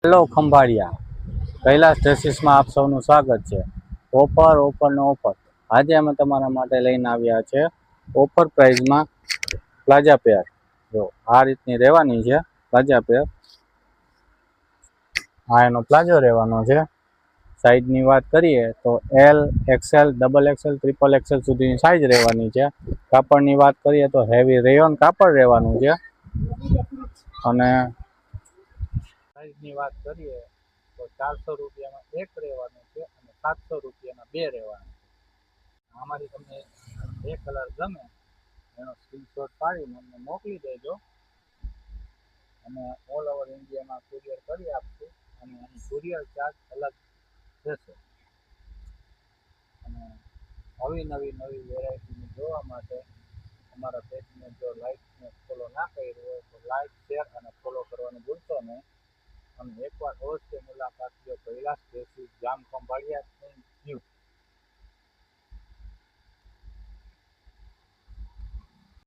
Hello Khambhalia, Kailash ટેક્સીસમાં આપ સૌનું સ્વાગત છે. ઓફર ને ઓફર. આજે અમે તમારા માટે લઈને આવ્યા છે ઓફર પ્રાઇઝમાં પ્લાઝા પેર. જો આ રીતની રહેવાની છે પ્લાઝા પેર. આ એનો પ્લાઝો રહેવાનો છે. સાઈઝની વાત કરીએ તો L, XL, double XL, triple XL સુધીની સાઈઝ રહેવાની છે. કાપડની વાત કરીએ તો હેવી રેયોન કાપડ રહેવાનું છે. અને સાઈઝની વાત કરીએ તો 400 રૂપિયામાં એક રહેવાનું છે અને 700 રૂપિયામાં બે રહેવાનું છે. આમાંથી તમને બે કલર ગમે એનો સ્ક્રીનશોટ પાડીને અમને મોકલી દેજો અને ઓલ ઓવર ઇન્ડિયામાં કુરિયર કરી આપશું અને એની કુરિયર ચાર્જ અલગ રહેશે. અને નવી વેરાયટીને જોવા માટે અમારા પેજને જો લાઈક ફોલો ના કર્યું હોય તો લાઈક, શેર અને ફોલો કરવાનું ભૂલશો નહીં. અને એકવાર અવશ્ય મુલાકાત લો કૈલાસ ટેક્સીસ, ગામ ખંભાળિયા.